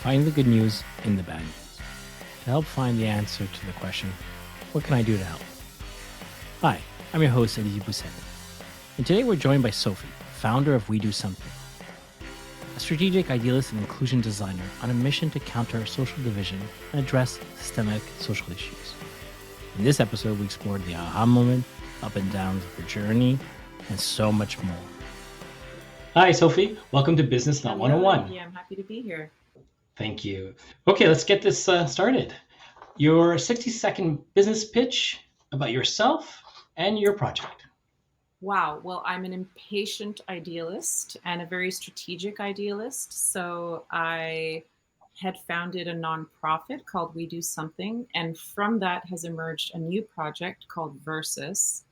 Find the good news in the bad news to help find the answer to the question, what can I do to help? Hi, I'm your host, Je Passe Partout. And today we're joined by Sophie, founder of WeDoSomething, a strategic idealist and inclusion designer on a mission to counter social division and address systemic social issues. In this episode, we explored the aha moment, up and downs of her journey, and so much more. Hi, Sophie. Welcome to Business Not 101. Yeah, I'm happy to be here. Thank you. Okay, let's get this started. Your 60-second business pitch about yourself and your project. Wow. Well, I'm an impatient idealist and a very strategic idealist. So I had founded a nonprofit called WeDoSomething. And from that has emerged a new project called Versus.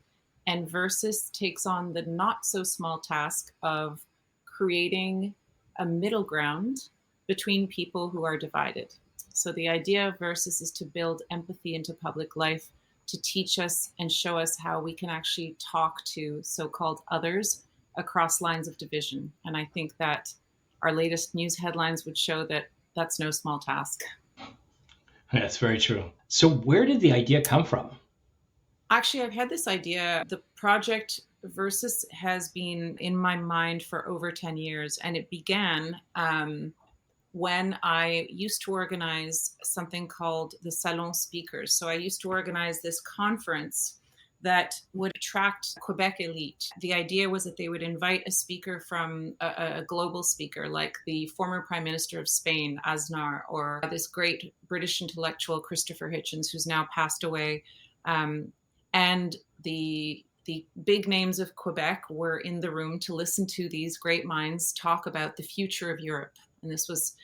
And Versus takes on the not so small task of creating a middle ground between people who are divided. So the idea of Versus is to build empathy into public life, to teach us and show us how we can actually talk to so-called others across lines of division. And I think that our latest news headlines would show that that's no small task. That's very true. So where did the idea come from? Actually, I've had this idea. The project Versus has been in my mind for over 10 years, and it began when I used to organize something called the Salon Speakers. So I used to organize this conference that would attract Quebec elite. The idea was that they would invite a speaker from a global speaker, like the former Prime Minister of Spain, Aznar, or this great British intellectual, Christopher Hitchens, who's now passed away. And the big names of Quebec were in the room to listen to these great minds talk about the future of Europe. And this was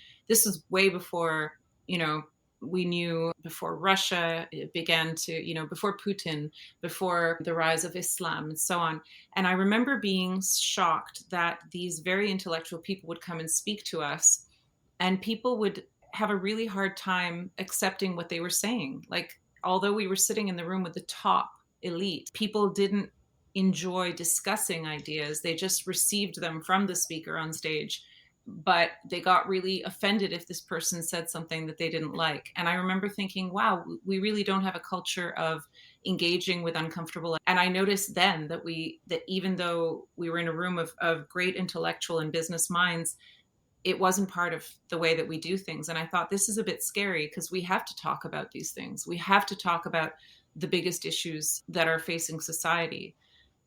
way before, we knew, before Russia began to, before Putin, before the rise of Islam and so on. And I remember being shocked that these very intellectual people would come and speak to us, and people would have a really hard time accepting what they were saying. Like, although we were sitting in the room with the top elite, people didn't enjoy discussing ideas. They just received them from the speaker on stage, but they got really offended if this person said something that they didn't like. And I remember thinking, wow, we really don't have a culture of engaging with uncomfortable. And I noticed then that even though we were in a room of great intellectual and business minds, it wasn't part of the way that we do things. And I thought, this is a bit scary, because we have to talk about these things. We have to talk about the biggest issues that are facing society.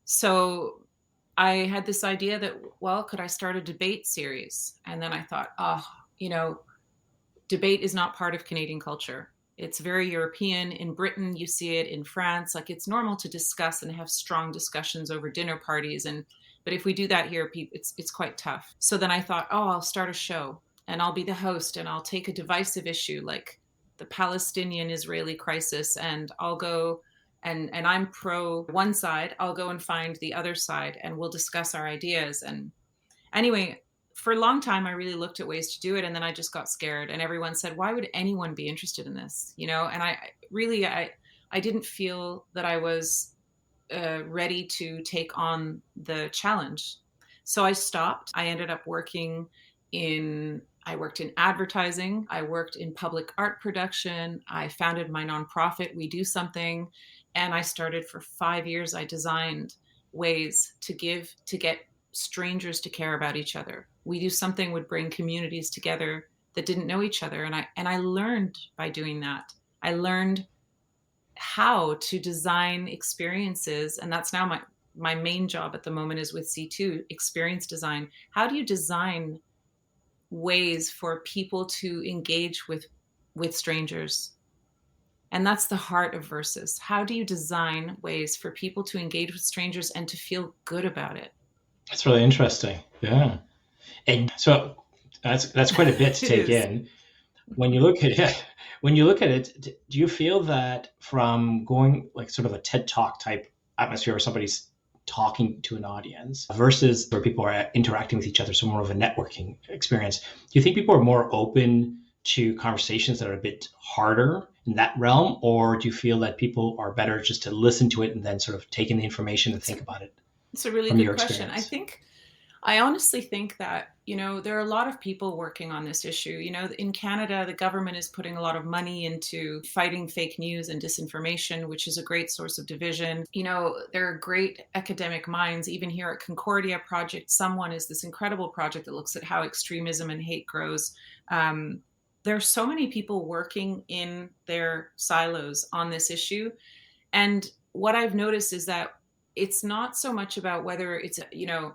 So I had this idea that, well, could I start a debate series? And then I thought, debate is not part of Canadian culture. It's very European. In Britain, you see it. In France, like, it's normal to discuss and have strong discussions over dinner parties. But if we do that here, it's quite tough. So then I thought, I'll start a show, and I'll be the host, and I'll take a divisive issue like the Palestinian-Israeli crisis, and I'll go and I'm pro one side. I'll go and find the other side, and we'll discuss our ideas. And anyway, for a long time, I really looked at ways to do it, and then I just got scared. And everyone said, why would anyone be interested in this? And I didn't feel that I was ready to take on the challenge. So I stopped. I ended up working I worked in advertising. I worked in public art production. I founded my nonprofit, WeDoSomething. And I started for 5 years. I designed ways to get strangers to care about each other. WeDoSomething would bring communities together that didn't know each other. And I learned by doing that. I learned how to design experiences. And that's now my main job at the moment is with C2, experience design. How do you design ways for people to engage with strangers? And that's the heart of Versus. How do you design ways for people to engage with strangers and to feel good about it? That's really interesting. Yeah. And so that's quite a bit to take in. When you look at it, do you feel that from going like sort of a TED Talk type atmosphere where somebody's talking to an audience versus where people are interacting with each other, so more of a networking experience, do you think people are more open to conversations that are a bit harder in that realm? Or do you feel that people are better just to listen to it and then sort of take in the information and think about it? It's a really good question. I honestly think that, there are a lot of people working on this issue. In Canada, the government is putting a lot of money into fighting fake news and disinformation, which is a great source of division. There are great academic minds, even here at Concordia Project. Someone is this incredible project that looks at how extremism and hate grows. There are so many people working in their silos on this issue. And what I've noticed is that it's not so much about whether it's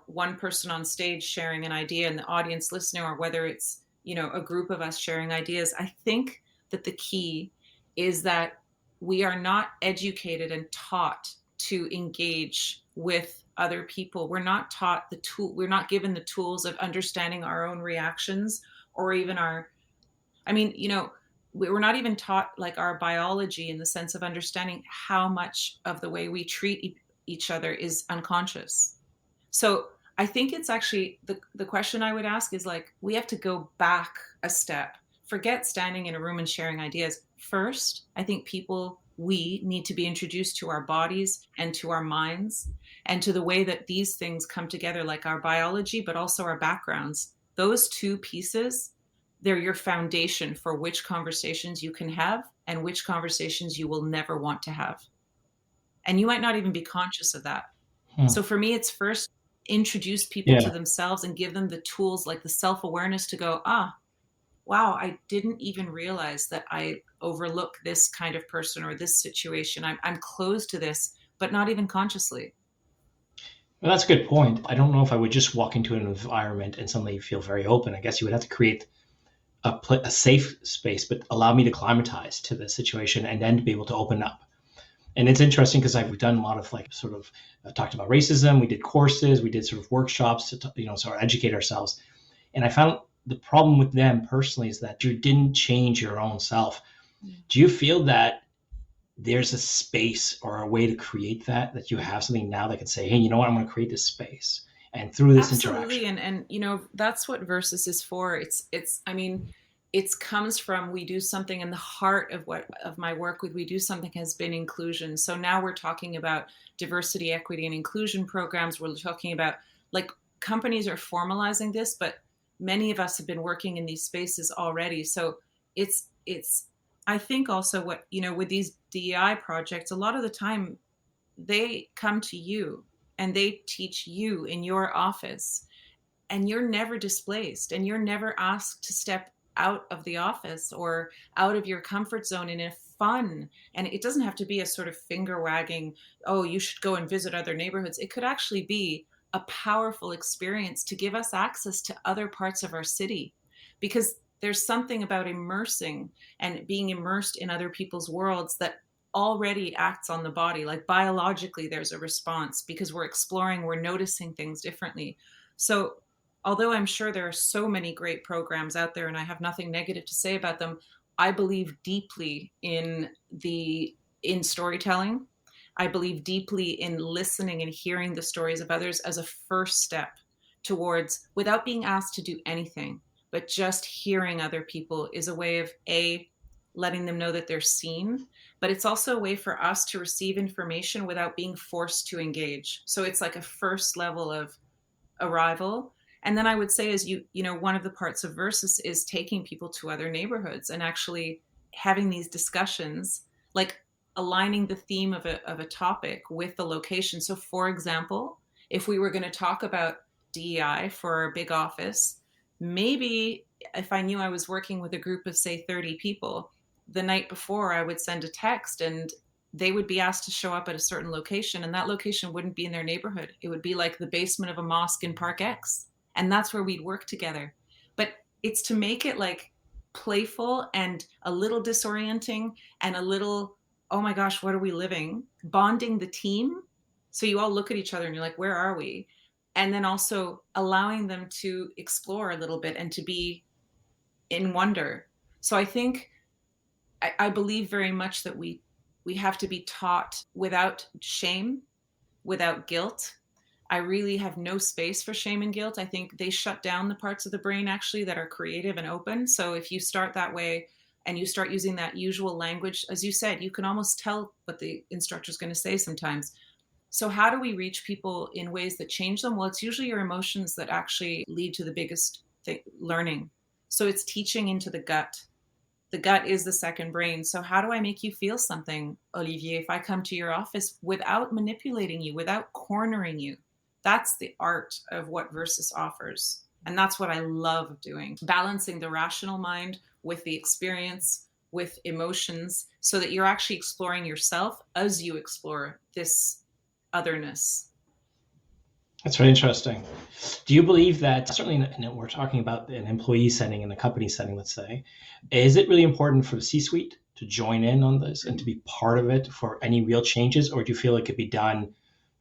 one person on stage sharing an idea and the audience listening, or whether it's a group of us sharing ideas. I think that the key is that we are not educated and taught to engage with other people. We're not taught we're not given the tools of understanding our own reactions, or even we're not even taught like our biology, in the sense of understanding how much of the way we treat each other is unconscious. So I think it's actually the question I would ask is, like, we have to go back a step. Forget standing in a room and sharing ideas. First, I think we need to be introduced to our bodies and to our minds and to the way that these things come together, like our biology, but also our backgrounds. Those two pieces, they're your foundation for which conversations you can have and which conversations you will never want to have. And you might not even be conscious of that. Hmm. So for me, it's first introduce people to Yeah. themselves and give them the tools, like the self-awareness to go, wow, I didn't even realize that I overlook this kind of person or this situation. I'm closed to this, but not even consciously. Well, that's a good point. I don't know if I would just walk into an environment and suddenly feel very open. I guess you would have to create a safe space, but allow me to climatize to the situation and then to be able to open up. And it's interesting because I've done a lot of like sort of talked about racism. We did courses, we did sort of workshops to sort of educate ourselves. And I found the problem with them personally is that you didn't change your own self. Do you feel that there's a space or a way to create that you have something now that can say, hey, you know what, I'm going to create this space, and through this Absolutely. interaction? And that's what Versus is for. It comes from WeDoSomething, and the heart of my work with WeDoSomething has been inclusion. So now we're talking about diversity, equity, and inclusion programs. We're talking about, like, companies are formalizing this, but many of us have been working in these spaces already. So it's I think also what, with these DEI projects, a lot of the time they come to you and they teach you in your office, and you're never displaced and you're never asked to step out of the office or out of your comfort zone in a fun, and it doesn't have to be a sort of finger wagging, oh, you should go and visit other neighborhoods. It could actually be a powerful experience to give us access to other parts of our city, because there's something about immersing and being immersed in other people's worlds that already acts on the body. Like, biologically there's a response because we're exploring, we're noticing things differently. So although I'm sure there are so many great programs out there and I have nothing negative to say about them, I believe deeply in storytelling. I believe deeply in listening and hearing the stories of others as a first step towards, without being asked to do anything, but just hearing other people is a way of letting them know that they're seen, but it's also a way for us to receive information without being forced to engage. So it's like a first level of arrival. And then I would say, is one of the parts of Versus is taking people to other neighborhoods and actually having these discussions, like aligning the theme of a topic with the location. So for example, if we were going to talk about DEI for our big office, maybe if I knew I was working with a group of, say, 30 people, the night before I would send a text and they would be asked to show up at a certain location, and that location wouldn't be in their neighborhood. It would be like the basement of a mosque in Park X. And that's where we'd work together. But it's to make it like playful and a little disorienting and a little, oh my gosh, what are we living? Bonding the team. So you all look at each other and you're like, where are we? And then also allowing them to explore a little bit and to be in wonder. So I think I believe very much that we have to be taught without shame, without guilt. I really have no space for shame and guilt. I think they shut down the parts of the brain actually that are creative and open. So if you start that way and you start using that usual language, as you said, you can almost tell what the instructor is going to say sometimes. So how do we reach people in ways that change them? Well, it's usually your emotions that actually lead to the biggest learning. So it's teaching into the gut. The gut is the second brain. So how do I make you feel something, Olivier, if I come to your office without manipulating you, without cornering you? That's the art of what Versus offers. And that's what I love doing, balancing the rational mind with the experience, with emotions, so that you're actually exploring yourself as you explore this otherness. That's very interesting. Do you believe that, certainly we're talking about an employee setting and a company setting, let's say, is it really important for the C-suite to join in on this and to be part of it for any real changes, or do you feel it could be done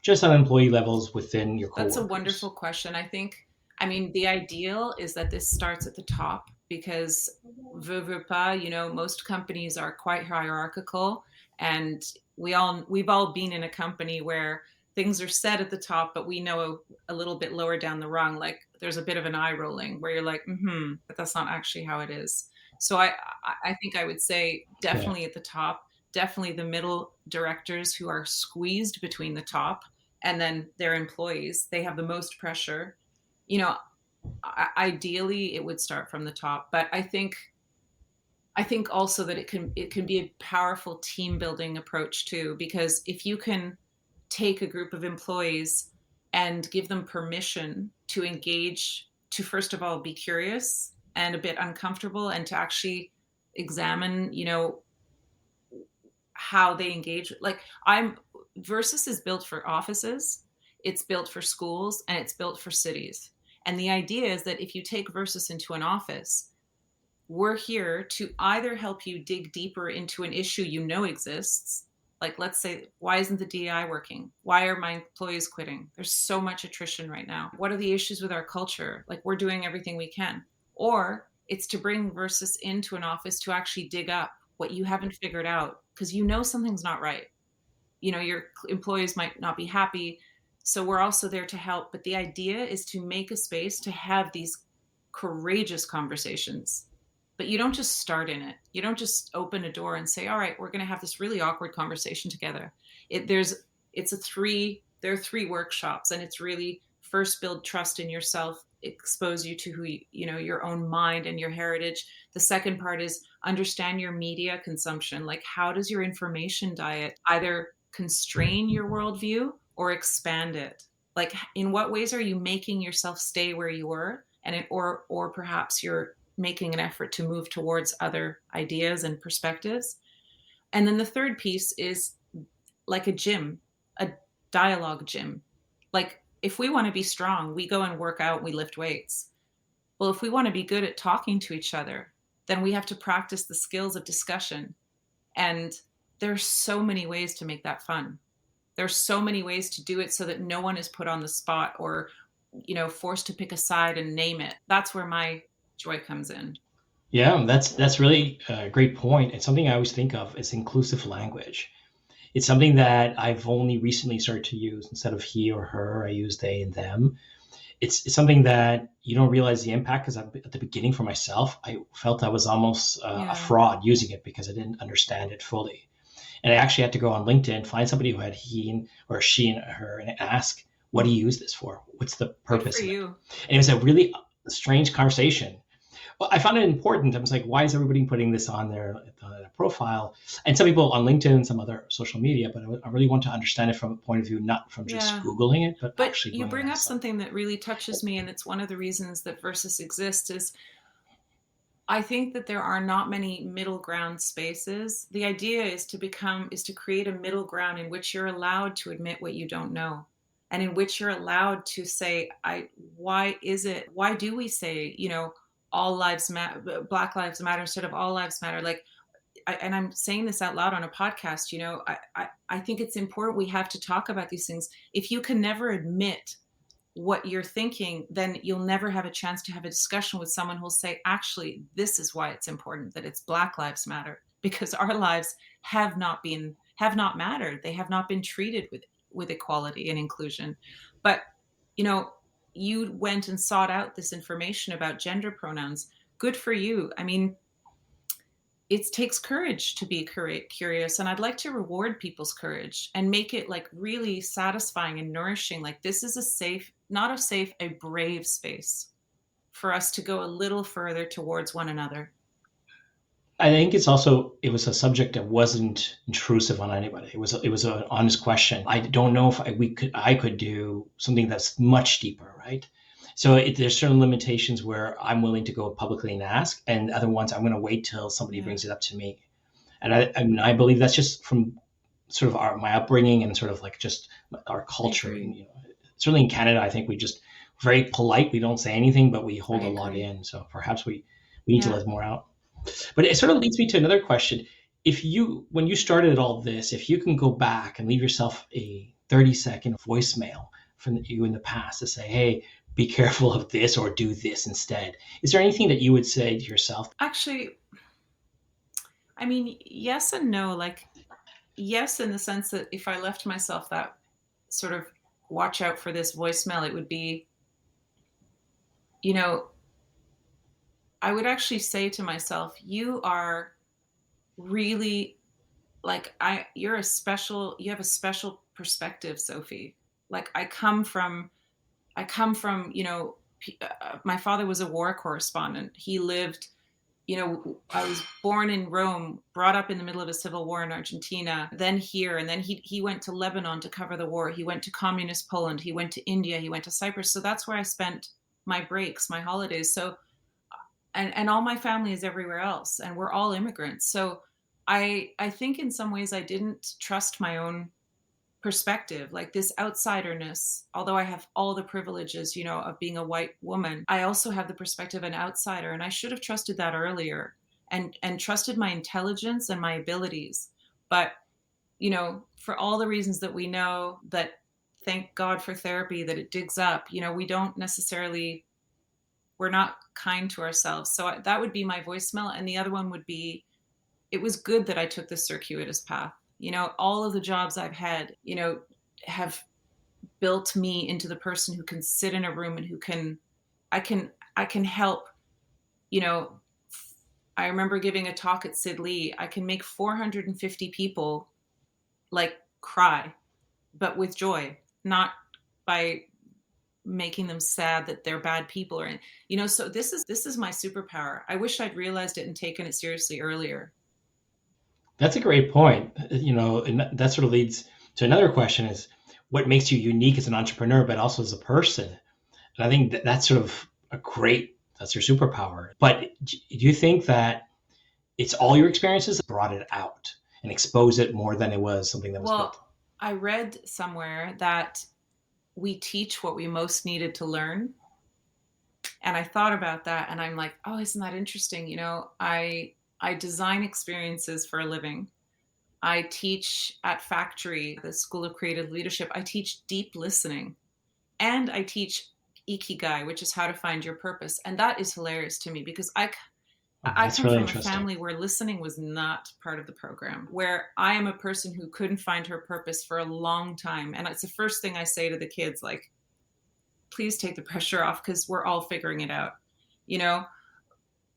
just on employee levels within your coworkers? That's a wonderful question. I mean, the ideal is that this starts at the top because veut pas, most companies are quite hierarchical, and we've all been in a company where things are said at the top, but we know a little bit lower down the rung, like there's a bit of an eye rolling where you're like, but that's not actually how it is. So I think I would say definitely at the top, definitely the middle directors who are squeezed between the top and then their employees, they have the most pressure. Ideally it would start from the top, but I think also that it can be a powerful team building approach too, because if you can take a group of employees and give them permission to engage, to first of all be curious and a bit uncomfortable, and to actually examine, how they engage. Like Versus is built for offices, it's built for schools, and it's built for cities. And the idea is that if you take Versus into an office, we're here to either help you dig deeper into an issue exists. Like, let's say, why isn't the DEI working? Why are my employees quitting? There's so much attrition right now. What are the issues with our culture? Like, we're doing everything we can. Or it's to bring Versus into an office to actually dig up what you haven't figured out, because something's not right. Your employees might not be happy. So we're also there to help. But the idea is to make a space to have these courageous conversations. But you don't just start in it. You don't just open a door and say, all right, we're going to have this really awkward conversation together. There are 3 workshops, and it's really first build trust in yourself, expose you to who your own mind and your heritage. The second part is understand your media consumption. Like, how does your information diet either constrain your worldview or expand it? Like, in what ways are you making yourself stay where you were, or perhaps you're making an effort to move towards other ideas and perspectives? And then the third piece is like a gym, a dialogue gym. Like, if we want to be strong, we go and work out, we lift weights. Well, if we want to be good at talking to each other, then we have to practice the skills of discussion. And there's so many ways to make that fun. There's so many ways to do it so that no one is put on the spot or, forced to pick a side and name it. That's where my joy comes in. Yeah, that's really a great point. And something I always think of is inclusive language. It's something that I've only recently started to use. Instead of he or her, I use they and them. It's something that you don't realize the impact, because at the beginning for myself, I felt I was almost a fraud using it because I didn't understand it fully. And I actually had to go on LinkedIn, find somebody who had he or she and her, and ask, what do you use this for? What's the purpose of it? And it was a really strange conversation. Well, I found it important. I was like, why is everybody putting this on their profile? And some people on LinkedIn, some other social media, but I really want to understand it from a point of view, not from just Googling it, but actually. You bring up something that really touches me, and it's one of the reasons that Versus exists, is I think that there are not many middle ground spaces. The idea is to create a middle ground in which you're allowed to admit what you don't know, and in which you're allowed to say, why do we say, all lives matter, Black Lives Matter instead of all lives matter? Like, and I'm saying this out loud on a podcast, I think it's important we have to talk about these things. If you can never admit what you're thinking, then you'll never have a chance to have a discussion with someone who'll say, actually, this is why it's important that it's Black Lives Matter, because our lives have not mattered. They have not been treated with equality and inclusion. But, you went and sought out this information about gender pronouns. Good for you. I mean, it takes courage to be curious, and I'd like to reward people's courage and make it like really satisfying and nourishing. Like this is a safe, not a safe, a brave space for us to go a little further towards one another. I think it was a subject that wasn't intrusive on anybody. It was an honest question. I don't know if I could do something that's much deeper, right? So there's certain limitations where I'm willing to go publicly and ask, and other ones I'm going to wait till somebody Yeah, brings it up to me. And I mean, I believe that's just from sort of my upbringing and sort of like just our I culture. agree. And certainly in Canada, I think we just very polite. We don't say anything, but we I hold a lot agree. in. So perhaps we need to Yeah. let more out. But it sort of leads me to another question. If you, when you started all this, if you can go back and leave yourself a 30-second voicemail from you in the past to say, hey, be careful of this or do this instead, is there anything that you would say to yourself? Actually, I mean, yes and no. Like, yes, in the sense that if I left myself that sort of watch out for this voicemail, it would be, you know, I would actually say to myself, you are really like you have a special perspective, Sophie. Like I come from, my father was a war correspondent. He lived, I was born in Rome, brought up in the middle of a civil war in Argentina, then here, and then he went to Lebanon to cover the war. He went to communist Poland. He went to India. He went to Cyprus. So that's where I spent my breaks, my holidays. So and all my family is everywhere else, and we're all immigrants. So I think in some ways I didn't trust my own perspective, like this outsiderness. Although I have all the privileges, of being a white woman, I also have the perspective of an outsider, and I should have trusted that earlier, and trusted my intelligence and my abilities. But for all the reasons that we know, that thank God for therapy, that it digs up, we don't necessarily, we're not kind to ourselves. So that would be my voicemail. And the other one would be, it was good that I took this circuitous path. All of the jobs I've had, have built me into the person who can sit in a room and who can, I can help, you know, I remember giving a talk at Sid Lee. I can make 450 people like cry, but with joy, not by making them sad that they're bad people, or so this is my superpower. I wish I'd realized it and taken it seriously earlier. That's a great point. And that sort of leads to another question is what makes you unique as an entrepreneur, but also as a person? And I think that's sort of that's your superpower. But do you think that it's all your experiences that brought it out and expose it more than it was something that was built? Well, I read somewhere that we teach what we most needed to learn. And I thought about that, and I'm like, oh, isn't that interesting? I design experiences for a living. I teach at Factory, the School of Creative Leadership. I teach deep listening, and I teach ikigai, which is how to find your purpose. And that is hilarious to me because Oh, I that's come really from a interesting. family where listening was not part of the program, where I am a person who couldn't find her purpose for a long time. And it's the first thing I say to the kids, like, please take the pressure off because we're all figuring it out. You know,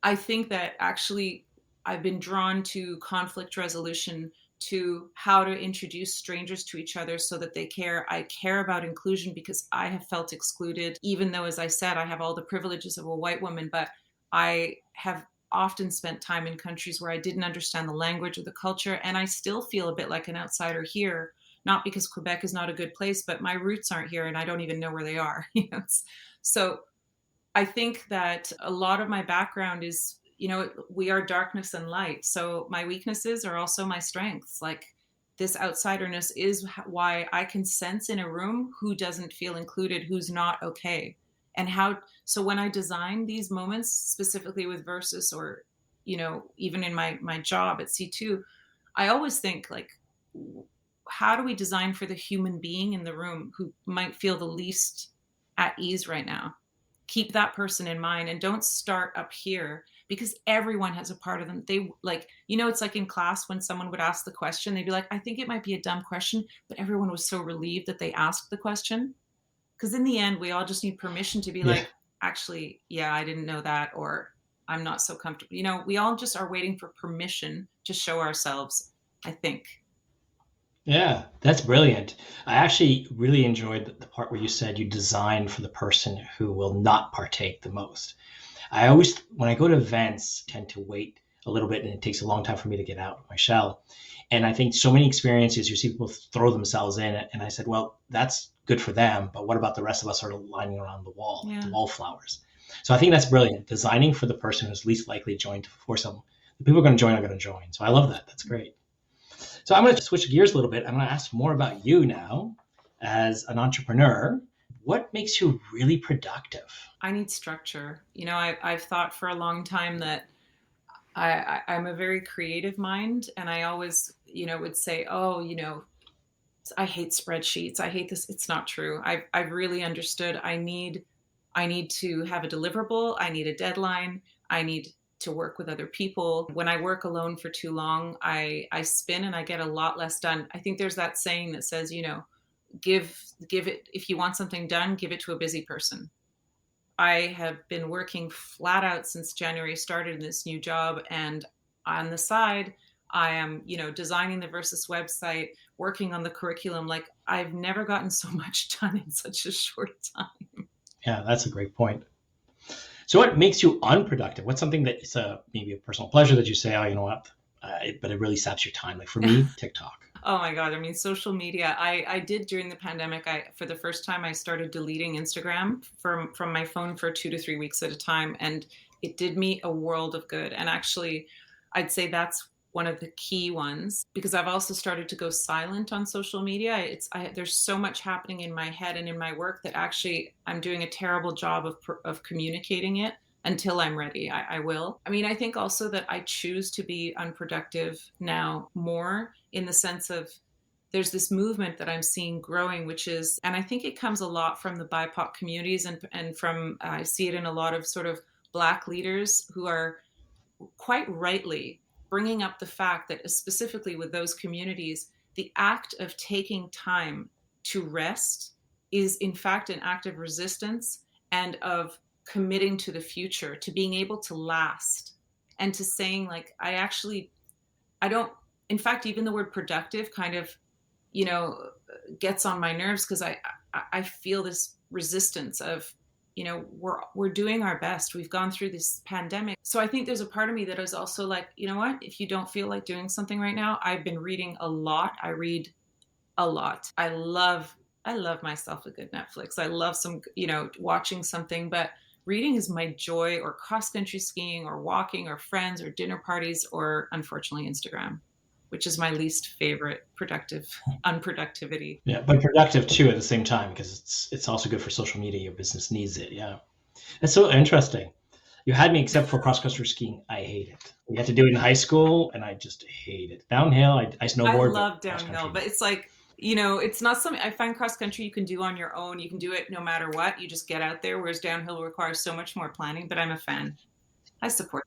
I think that actually I've been drawn to conflict resolution, to how to introduce strangers to each other so that they care. I care about inclusion because I have felt excluded, even though, as I said, I have all the privileges of a white woman, but I have often spent time in countries where I didn't understand the language or the culture, and I still feel a bit like an outsider here. Not because Quebec is not a good place, but my roots aren't here, and I don't even know where they are. So I think that a lot of my background is, we are darkness and light. So my weaknesses are also my strengths. Like this outsiderness is why I can sense in a room who doesn't feel included, who's not okay. And so when I design these moments specifically with Versus, or, even in my job at C2, I always think like, how do we design for the human being in the room who might feel the least at ease right now? Keep that person in mind and don't start up here, because everyone has a part of them. They like, it's like in class when someone would ask the question, they'd be like, I think it might be a dumb question, but everyone was so relieved that they asked the question. Because in the end, we all just need permission to be Yeah. like, actually, yeah, I didn't know that. Or, I'm not so comfortable. You know, we all just are waiting for permission to show ourselves, I think. Yeah, that's brilliant. I actually really enjoyed the part where you said you design for the person who will not partake the most. I always, when I go to events, tend to wait a little bit, and it takes a long time for me to get out of my shell. And I think so many experiences, you see people throw themselves in it. And I said, well, that's good for them. But what about the rest of us sort of lining around the wall, like the Yeah. wallflowers? So I think that's brilliant. Designing for the person who's least likely to join, for some, the people who are going to join are going to join. So I love that. That's great. So I'm going to switch gears a little bit. I'm going to ask more about you now as an entrepreneur. What makes you really productive? I need structure. You know, I've thought for a long time that I'm a very creative mind, and I always, you know, would say, oh, you know, I hate spreadsheets. I hate this. It's not true. I've really understood. I need to have a deliverable. I need a deadline. I need to work with other people. When I work alone for too long, I spin and I get a lot less done. I think there's that saying that says, you know, give it, if you want something done, give it to a busy person. I have been working flat out since January started in this new job, and on the side I am, you know, designing the Versus website, working on the curriculum. Like, I've never gotten so much done in such a short time. Yeah, that's a great point. So what makes you unproductive? What's something that's maybe a personal pleasure that you say, oh, you know what, but it really saps your time? Like for me, TikTok. Oh my God. I mean, social media. I did during the pandemic. For the first time, I started deleting Instagram from my phone for 2 to 3 weeks at a time. And it did me a world of good. And actually, I'd say that's one of the key ones, because I've also started to go silent on social media. There's so much happening in my head and in my work that actually I'm doing a terrible job of communicating it. Until I'm ready, I will. I mean, I think also that I choose to be unproductive now more, in the sense of there's this movement that I'm seeing growing, which is, and I think it comes a lot from the BIPOC communities, and from, I see it in a lot of sort of Black leaders who are quite rightly bringing up the fact that, specifically with those communities, the act of taking time to rest is in fact an act of resistance and of committing to the future, to being able to last, and to saying, like, I don't, in fact, even the word productive kind of, you know, gets on my nerves, because I feel this resistance of, you know, we're doing our best. We've gone through this pandemic. So I think there's a part of me that is also like, you know what, if you don't feel like doing something right now, I've been reading a lot. I read a lot. I love myself a good Netflix. I love some, you know, watching something, but reading is my joy, or cross country skiing, or walking, or friends, or dinner parties, or unfortunately Instagram, which is my least favorite unproductivity. Yeah, but productive too at the same time, because it's also good for social media. Your business needs it. Yeah, that's so interesting. You had me, except for cross country skiing. I hate it. We had to do it in high school, and I just hate it. Downhill, I I snowboard, but love cross downhill, country, but no. it's like, you know, it's not something I find cross country you can do on your own. You can do it no matter what. You just get out there, whereas downhill requires so much more planning, but I'm a fan. I support.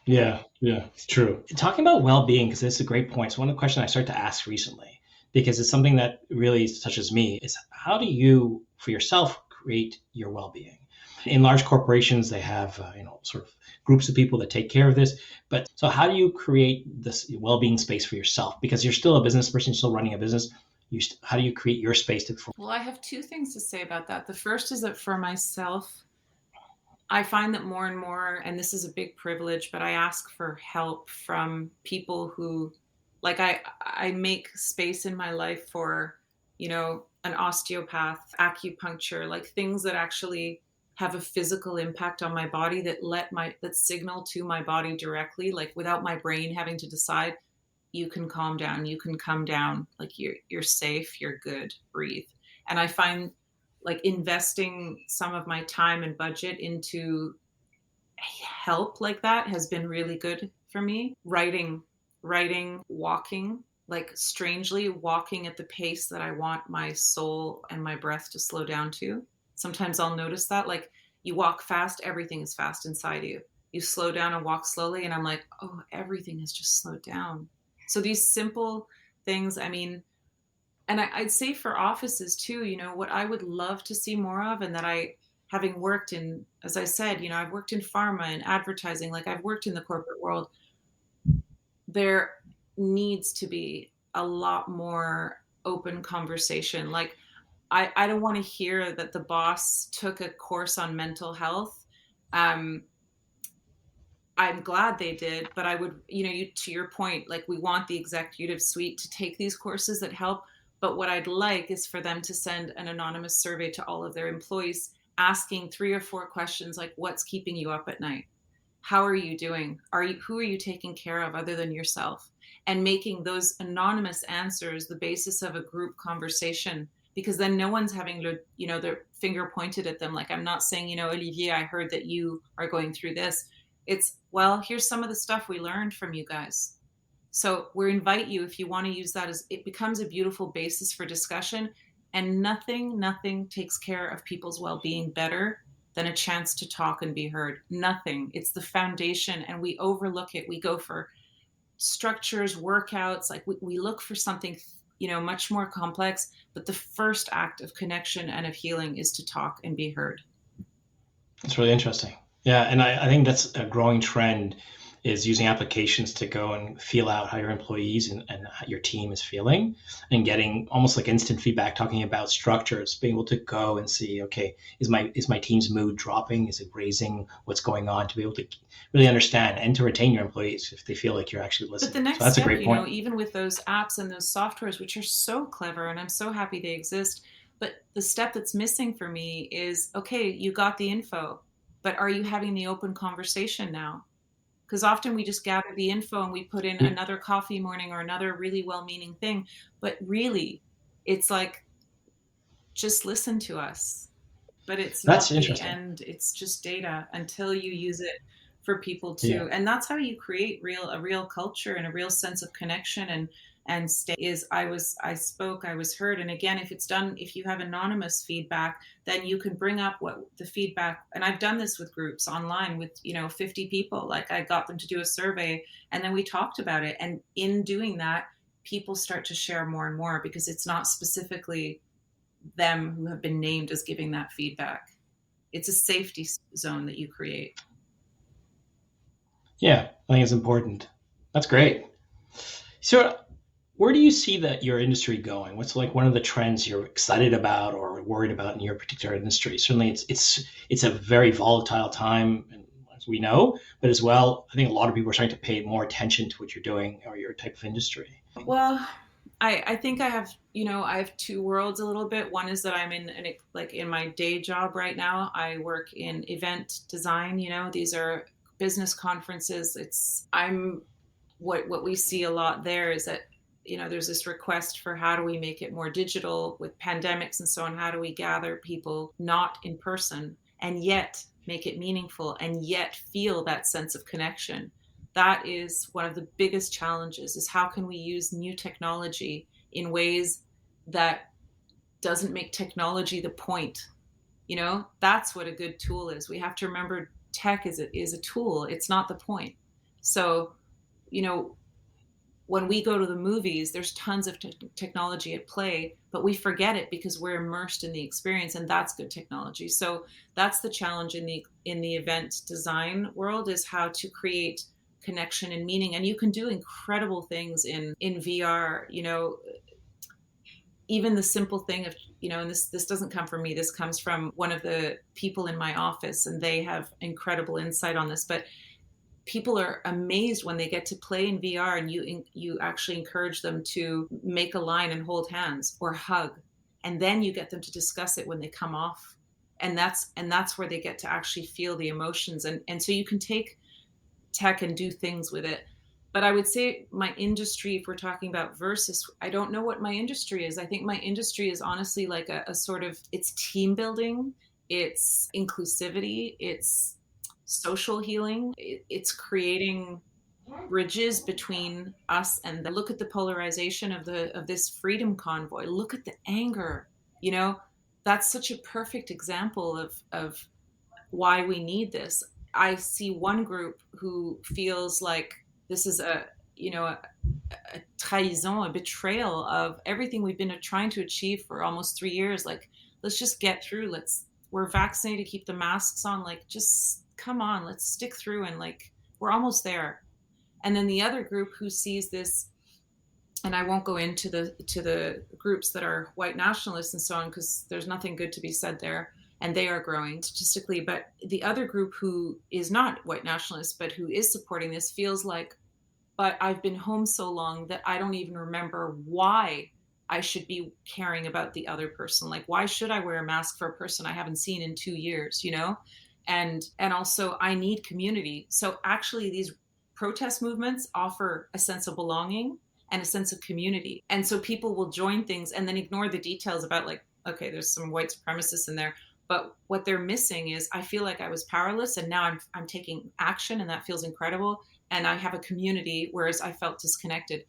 Yeah, yeah, it's true. Talking about well-being, because it's a great point. So one of the questions I started to ask recently, because it's something that really touches me, is how do you, for yourself, create your well-being? In large corporations, they have sort of groups of people that take care of this. But so how do you create this well-being space for yourself? Because you're still a business person, you're still running a business. How do you create your space to? Well, I have two things to say about that. The first is that for myself, I find that more and more, and this is a big privilege, but I ask for help from people who, like, I make space in my life for, you know, an osteopath, acupuncture, like things that actually have a physical impact on my body, that signal to my body directly, like without my brain having to decide, you can calm down, you can come down, like you're safe, you're good, breathe. And I find, like, investing some of my time and budget into help like that has been really good for me. Writing, walking, like strangely walking at the pace that I want my soul and my breath to slow down to. Sometimes I'll notice that, like, you walk fast, everything is fast inside you. You slow down and walk slowly, and I'm like, oh, everything has just slowed down. So these simple things, I mean, and I'd say for offices too, you know, what I would love to see more of, and that having worked in, as I said, I've worked in pharma and advertising, like I've worked in the corporate world, there needs to be a lot more open conversation. Like, I don't want to hear that the boss took a course on mental health. Um, I'm glad they did, but I would, to your point, like we want the executive suite to take these courses that help. But what I'd like is for them to send an anonymous survey to all of their employees asking 3 or 4 questions like, what's keeping you up at night? How are you doing? Who are you taking care of other than yourself? And making those anonymous answers the basis of a group conversation, because then no one's having their finger pointed at them. Like, I'm not saying, Olivier, I heard that you are going through this. It's, well, here's some of the stuff we learned from you guys. So we invite you, if you want to use that, as it becomes a beautiful basis for discussion. And nothing takes care of people's well-being better than a chance to talk and be heard. Nothing. It's the foundation, and we overlook it. We go for structures, workouts, like we look for something, much more complex. But the first act of connection and of healing is to talk and be heard. It's really interesting. Yeah, and I think that's a growing trend, is using applications to go and feel out how your employees and how your team is feeling, and getting almost like instant feedback, talking about structures, being able to go and see, okay, is my team's mood dropping? Is it raising? What's going on? To be able to really understand and to retain your employees if they feel like you're actually listening. But the next so that's step, a great point. even with those apps and those softwares, which are so clever, and I'm so happy they exist, but the step that's missing for me is, okay, you got the info, but are you having the open conversation now? Because often we just gather the info and we put in another coffee morning or another really well-meaning thing. But really, it's like, just listen to us. But it's That's not interesting. and it's just data until you use it for people to. Yeah. And that's how you create a real culture and a real sense of connection and stay. Is I spoke, I was heard. And again, if you have anonymous feedback, then you can bring up what the feedback, and I've done this with groups online with 50 people. Like, I got them to do a survey, and then we talked about it, and in doing that, people start to share more and more, because it's not specifically them who have been named as giving that feedback. It's a safety zone that you create. Yeah, I think it's important. That's great. So where do you see that your industry going? What's like one of the trends you're excited about or worried about in your particular industry? Certainly, it's a very volatile time, as we know, but as well, I think a lot of people are starting to pay more attention to what you're doing or your type of industry. Well, I think I have 2 worlds a little bit. One is that I'm in my day job right now. I work in event design. These are business conferences. What we see a lot there is that there's this request for how do we make it more digital with pandemics and so on. How do we gather people not in person and yet make it meaningful and yet feel that sense of connection? That is one of the biggest challenges, is how can we use new technology in ways that doesn't make technology the point? That's what a good tool is. We have to remember tech is a tool. It's not the point. So, when we go to the movies, there's tons of technology at play, but we forget it because we're immersed in the experience, and that's good technology. So that's the challenge in the event design world, is how to create connection and meaning. And you can do incredible things in VR, even the simple thing of, and this doesn't come from me, this comes from one of the people in my office, and they have incredible insight on this, but people are amazed when they get to play in VR and you actually encourage them to make a line and hold hands or hug. And then you get them to discuss it when they come off. And that's where they get to actually feel the emotions. And so you can take tech and do things with it. But I would say my industry, if we're talking about versus, I don't know what my industry is. I think my industry is honestly like a sort of, it's team building, it's inclusivity, it's social healing. It's creating bridges between us and look at the polarization of this freedom convoy. Look at the anger. That's such a perfect example of why we need this. I see one group who feels like this is a trahison, a betrayal of everything we've been trying to achieve for almost 3 years. Like, let's just get through. we're vaccinated to keep the masks on. Like, just come on, let's stick through, and like, we're almost there. And then the other group who sees this, and I won't go into the groups that are white nationalists and so on, because there's nothing good to be said there, and they are growing statistically. But the other group who is not white nationalist, but who is supporting this, feels like, but I've been home so long that I don't even remember why I should be caring about the other person. Like, why should I wear a mask for a person I haven't seen in 2 years, you know? And also, I need community. So actually, these protest movements offer a sense of belonging and a sense of community. And so people will join things and then ignore the details about, like, okay, there's some white supremacists in there. But what they're missing is, I feel like I was powerless and now I'm taking action, and that feels incredible. And I have a community, whereas I felt disconnected.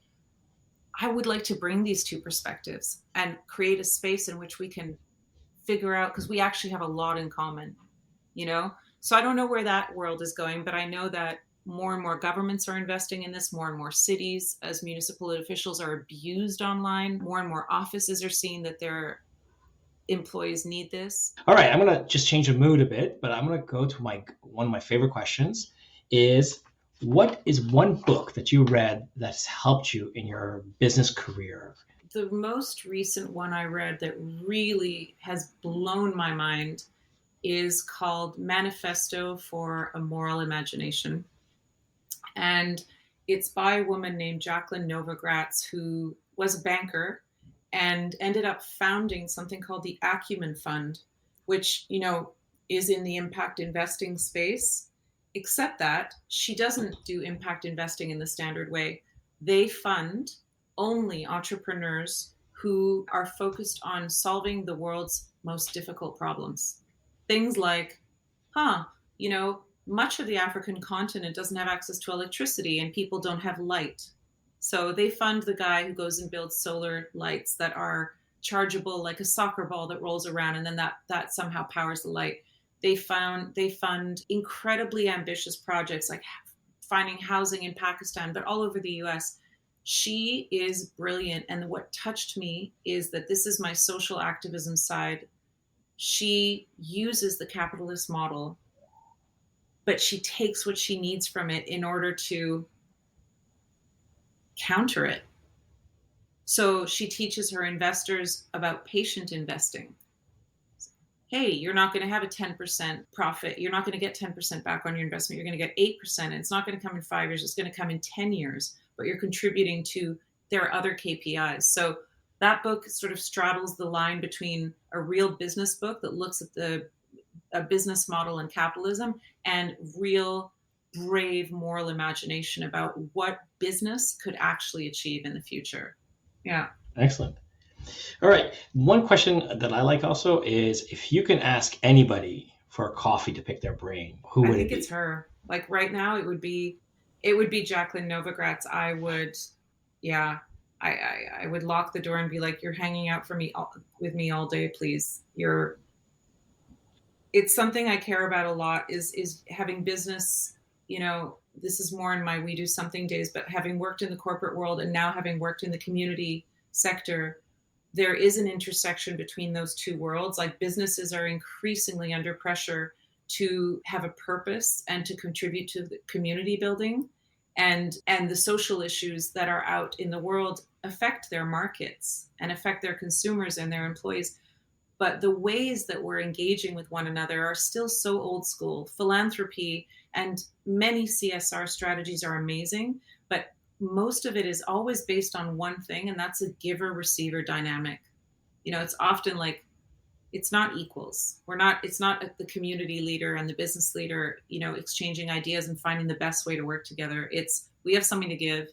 I would like to bring these two perspectives and create a space in which we can figure out, because we actually have a lot in common, you know? So I don't know where that world is going, but I know that more and more governments are investing in this, more and more cities, as municipal officials are abused online, more and more offices are seeing that their employees need this. All right, I'm going to just change the mood a bit, but I'm going to go to one of my favorite questions is, what is one book that you read that's helped you in your business career? The most recent one I read that really has blown my mind is called Manifesto for a Moral Imagination. And it's by a woman named Jacqueline Novogratz, who was a banker and ended up founding something called the Acumen Fund, which, you know, is in the impact investing space, except that she doesn't do impact investing in the standard way. They fund only entrepreneurs who are focused on solving the world's most difficult problems. Things like, you know, much of the African continent doesn't have access to electricity and people don't have light. So they fund the guy who goes and builds solar lights that are chargeable, like a soccer ball that rolls around, and then that somehow powers the light. They fund incredibly ambitious projects like finding housing in Pakistan, but all over the US. She is brilliant. And what touched me is that this is my social activism side. She uses the capitalist model, but she takes what she needs from it in order to counter it. So she teaches her investors about patient investing. Hey, you're not going to have a 10% profit. You're not going to get 10% back on your investment. You're going to get 8%. And it's not going to come in 5 years. It's going to come in 10 years, but you're contributing to their other KPIs. So that book sort of straddles the line between a real business book that looks at a business model and capitalism, and real brave moral imagination about what business could actually achieve in the future. Yeah. Excellent. All right. One question that I like also is, if you can ask anybody for a coffee to pick their brain, who would it be? I think it's her. Like right now, it would be Jacqueline Novogratz. I would lock the door and be like, you're hanging out with me all day, please. It's something I care about a lot is having business. You know, this is more in my WeDoSomething days, but having worked in the corporate world and now having worked in the community sector, there is an intersection between those two worlds. Like, businesses are increasingly under pressure to have a purpose and to contribute to the community building, and the social issues that are out in the world affect their markets and affect their consumers and their employees. But the ways that we're engaging with one another are still so old school. Philanthropy and many CSR strategies are amazing, but most of it is always based on one thing, and that's a giver-receiver dynamic. You know, it's often like, it's not equals. It's not the community leader and the business leader, you know, exchanging ideas and finding the best way to work together. It's, we have something to give.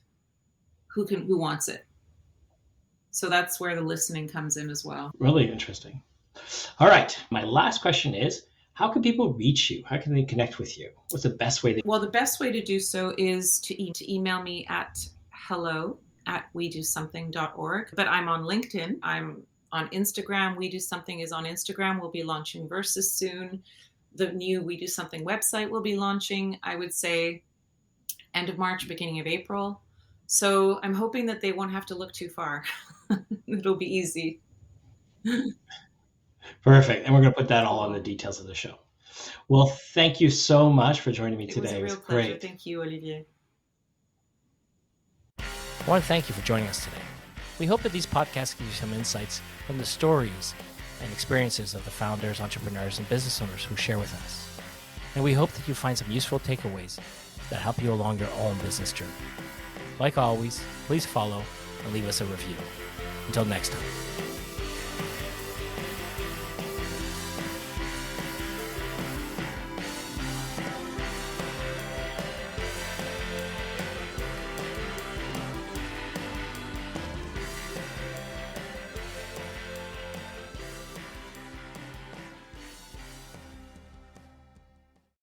Who wants it? So that's where the listening comes in as well. Really interesting. All right. My last question is, how can people reach you? How can they connect with you? What's the best way? Well, the best way to do so is to email me at hello@wedosomething.org. But I'm on LinkedIn. I'm on Instagram. WeDoSomething is on Instagram. We'll be launching Versus soon. The new WeDoSomething website will be launching, I would say, end of March, beginning of April. So I'm hoping that they won't have to look too far. It'll be easy. Perfect. And we're going to put that all on the details of the show. Well, thank you so much for joining me today. It was a real pleasure. Great. Thank you, Olivier. I want to thank you for joining us today. We hope that these podcasts give you some insights from the stories and experiences of the founders, entrepreneurs, and business owners who share with us. And we hope that you find some useful takeaways that help you along your own business journey. Like always, please follow and leave us a review. Until next time.